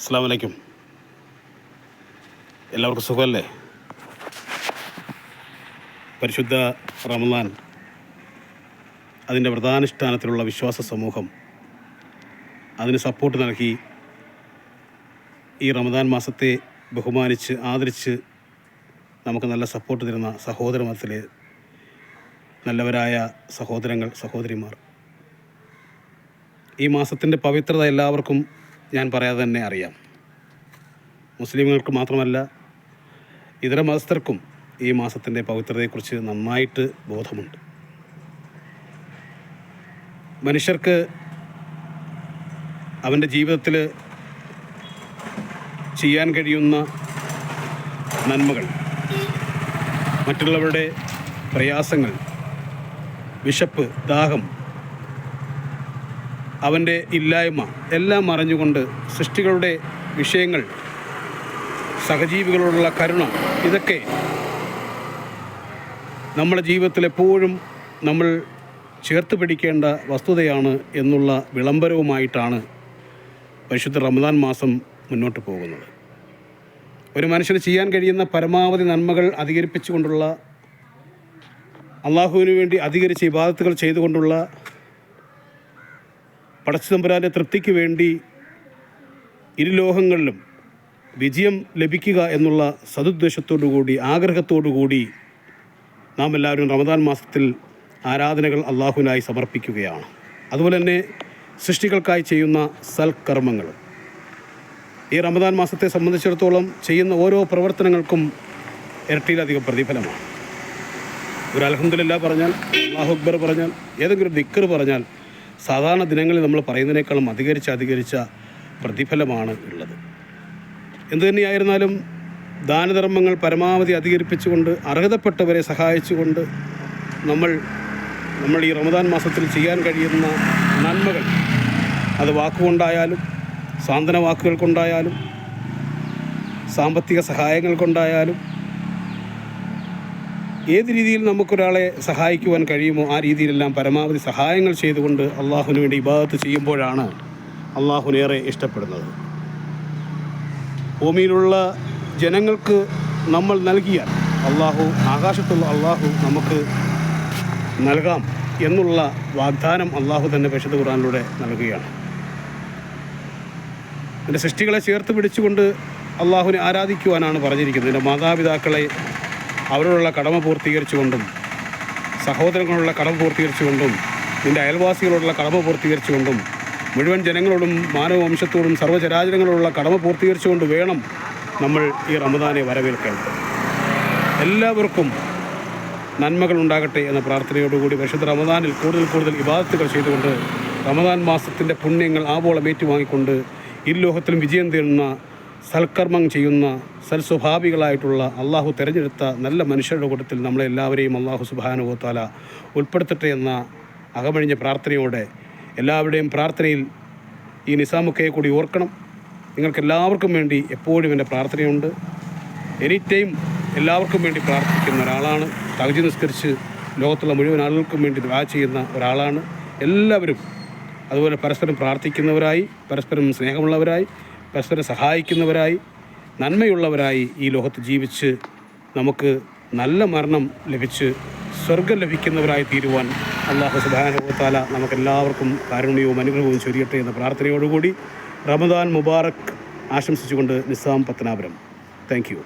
അസ്സലാമു അലൈക്കും. എല്ലാവർക്കും സുഖമല്ലേ? പരിശുദ്ധ റമദാൻ, അതിൻ്റെ വ്രതാനുഷ്ഠാനത്തിലുള്ള വിശ്വാസ സമൂഹം അതിന് സപ്പോർട്ട് നൽകി ഈ റമദാൻ മാസത്തെ ബഹുമാനിച്ച് ആദരിച്ച് നമുക്ക് നല്ല സപ്പോർട്ട് തരുന്ന സഹോദരമത്തിലെ നല്ലവരായ സഹോദരങ്ങൾ, സഹോദരിമാർ, ഈ മാസത്തിൻ്റെ പവിത്രത എല്ലാവർക്കും ഞാൻ പറയാതെ തന്നെ അറിയാം. മുസ്ലിമുകൾക്ക് മാത്രമല്ല, ഇതര മതസ്ഥർക്കും ഈ മാസത്തിൻ്റെ പവിത്രതയെക്കുറിച്ച് നന്നായിട്ട് ബോധമുണ്ട്. മനുഷ്യർക്ക് അവൻ്റെ ജീവിതത്തിൽ ചെയ്യാൻ കഴിയുന്ന നന്മകൾ, മറ്റുള്ളവരുടെ പ്രയാസങ്ങൾ, വിശപ്പ്, ദാഹം, അവൻ്റെ ഇല്ലായ്മ എല്ലാം അറിഞ്ഞുകൊണ്ട് സൃഷ്ടികളുടെ വിഷയങ്ങൾ, സഹജീവികളോടുള്ള കരുണ, ഇതൊക്കെ നമ്മുടെ ജീവിതത്തിൽ എപ്പോഴും നമ്മൾ ചേർത്ത് പിടിക്കേണ്ട വസ്തുതയാണ് എന്നുള്ള വിളംബരവുമായിട്ടാണ് പരിശുദ്ധ റമദാൻ മാസം മുന്നോട്ട് പോകുന്നത്. ഒരു മനുഷ്യന് ചെയ്യാൻ കഴിയുന്ന പരമാവധി നന്മകൾ അധികരിപ്പിച്ചുകൊണ്ടുള്ള, അള്ളാഹുവിന് വേണ്ടി അധികരിച്ച് ഇബാദത്തുകൾ ചെയ്തുകൊണ്ടുള്ള, പടച്ചതമ്പുരാൻ്റെ തൃപ്തിക്ക് വേണ്ടി ഇരുലോകങ്ങളിലും വിജയം ലഭിക്കുക എന്നുള്ള സതുദ്ദേശത്തോടുകൂടി, ആഗ്രഹത്തോടുകൂടി നാം എല്ലാവരും റമദാൻ മാസത്തിൽ ആരാധനകൾ അള്ളാഹുവിനായി സമർപ്പിക്കുകയാണ്. അതുപോലെ തന്നെ സൃഷ്ടികൾക്കായി ചെയ്യുന്ന സൽക്കർമ്മങ്ങൾ, ഈ റമദാൻ മാസത്തെ സംബന്ധിച്ചിടത്തോളം ചെയ്യുന്ന ഓരോ പ്രവർത്തനങ്ങൾക്കും ഇരട്ടിയിലധികം പ്രതിഫലമാണ്. ഒരു അൽഹംദുലില്ലാഹ് പറഞ്ഞാൽ, അല്ലാഹു അക്ബർ പറഞ്ഞാൽ, ഏതെങ്കിലും ദിക്ർ പറഞ്ഞാൽ സാധാരണ ദിനങ്ങളിൽ നമ്മൾ പറയുന്നതിനേക്കാളും അധികരിച്ച പ്രതിഫലമാണ് ഉള്ളത്. എന്തു തന്നെയായിരുന്നാലും ദാനധർമ്മങ്ങൾ പരമാവധി അധികരിപ്പിച്ചുകൊണ്ട്, അർഹതപ്പെട്ടവരെ സഹായിച്ചുകൊണ്ട് നമ്മൾ ഈ റമദാൻ മാസത്തിൽ ചെയ്യാൻ കഴിയുന്ന നന്മകൾ, അത് വാക്കുകൊണ്ടായാലും, സാന്ത്വന വാക്കുകൾ കൊണ്ടായാലും, സാമ്പത്തിക സഹായങ്ങൾ കൊണ്ടായാലും, ഏത് രീതിയിൽ നമുക്കൊരാളെ സഹായിക്കുവാൻ കഴിയുമോ ആ രീതിയിലെല്ലാം പരമാവധി സഹായങ്ങൾ ചെയ്തുകൊണ്ട് അള്ളാഹുവിന് വേണ്ടി ഇബാദത്ത് ചെയ്യുമ്പോഴാണ് അള്ളാഹുവിനേറെ ഇഷ്ടപ്പെടുന്നത്. ഭൂമിയിലുള്ള ജനങ്ങൾക്ക് നമ്മൾ നൽകിയാൽ അള്ളാഹു, ആകാശത്തുള്ള അള്ളാഹു നമുക്ക് നൽകാം എന്നുള്ള വാഗ്ദാനം അള്ളാഹു തന്നെ പരിശുദ്ധ ഖുർആനിലൂടെ നൽകുകയാണ്. എൻ്റെ സൃഷ്ടികളെ ചേർത്ത് പിടിച്ചുകൊണ്ട് അള്ളാഹുവിനെ ആരാധിക്കുവാനാണ് പറഞ്ഞിരിക്കുന്നത്. എൻ്റെ മാതാപിതാക്കളെ അവരോടുള്ള കടമ പൂർത്തീകരിച്ചുകൊണ്ടും, സഹോദരങ്ങളുള്ള കടമ പൂർത്തീകരിച്ചുകൊണ്ടും, നിൻ്റെ അയൽവാസികളോടുള്ള കടമ പൂർത്തീകരിച്ചുകൊണ്ടും, മുഴുവൻ ജനങ്ങളോടും മാനവവംശത്തോടും സർവ്വചരാചരങ്ങളോടുള്ള കടമ പൂർത്തീകരിച്ചുകൊണ്ട് വേണം നമ്മൾ ഈ റമദാനെ വരവേൽക്കേണ്ടത്. എല്ലാവർക്കും നന്മകൾ ഉണ്ടാകട്ടെ എന്ന പ്രാർത്ഥനയോടുകൂടി പരിശുദ്ധ റമദാനിൽ കൂടുതൽ ഇബാദത്തുകൾ ചെയ്തുകൊണ്ട്, റമദാൻ മാസത്തിൻ്റെ പുണ്യങ്ങൾ ആവോളം ഏറ്റുവാങ്ങിക്കൊണ്ട് ഇരുലോകത്തിലും വിജയം തേടുന്ന, സൽക്കർമ്മം ചെയ്യുന്ന, സൽസ്വഭാവികളായിട്ടുള്ള, അള്ളാഹു തിരഞ്ഞെടുത്ത നല്ല മനുഷ്യരുടെ കൂട്ടത്തിൽ നമ്മളെല്ലാവരെയും അള്ളാഹു സുബ്ഹാനഹു വ തആല ഉൾപ്പെടുത്തട്ടെ എന്ന അകമഴിഞ്ഞ പ്രാർത്ഥനയോടെ, എല്ലാവരുടെയും പ്രാർത്ഥനയിൽ ഈ നിസാമുക്കയെ കൂടി ഓർക്കണം. നിങ്ങൾക്കെല്ലാവർക്കും വേണ്ടി എപ്പോഴും എൻ്റെ പ്രാർത്ഥനയുണ്ട്. എനി ടൈം എല്ലാവർക്കും വേണ്ടി പ്രാർത്ഥിക്കുന്ന ഒരാളാണ്. തഹജ്ജുദ് നിസ്കരിച്ച് ലോകത്തുള്ള മുഴുവൻ ആളുകൾക്കും വേണ്ടി ദുആ ചെയ്യുന്ന ഒരാളാണ്. എല്ലാവരും അതുപോലെ പരസ്പരം പ്രാർത്ഥിക്കുന്നവരായി, പരസ്പരം സ്നേഹമുള്ളവരായി, പരസ്പരം സഹായിക്കുന്നവരായി, നന്മയുള്ളവരായി ഈ ലോകത്ത് ജീവിച്ച് നമുക്ക് നല്ല മരണം ലഭിച്ച് സ്വർഗം ലഭിക്കുന്നവരായി തീരുവാൻ അല്ലാഹു സുബ്ഹാനഹു വ തആല നമുക്കെല്ലാവർക്കും കാരുണ്യവും അനുഗ്രഹവും ചൊരിയട്ടെ എന്ന പ്രാർത്ഥനയോടുകൂടി റമദാൻ മുബാറക് ആശംസിച്ചുകൊണ്ട് നിസാം പത്തനാപുരം. Thank you.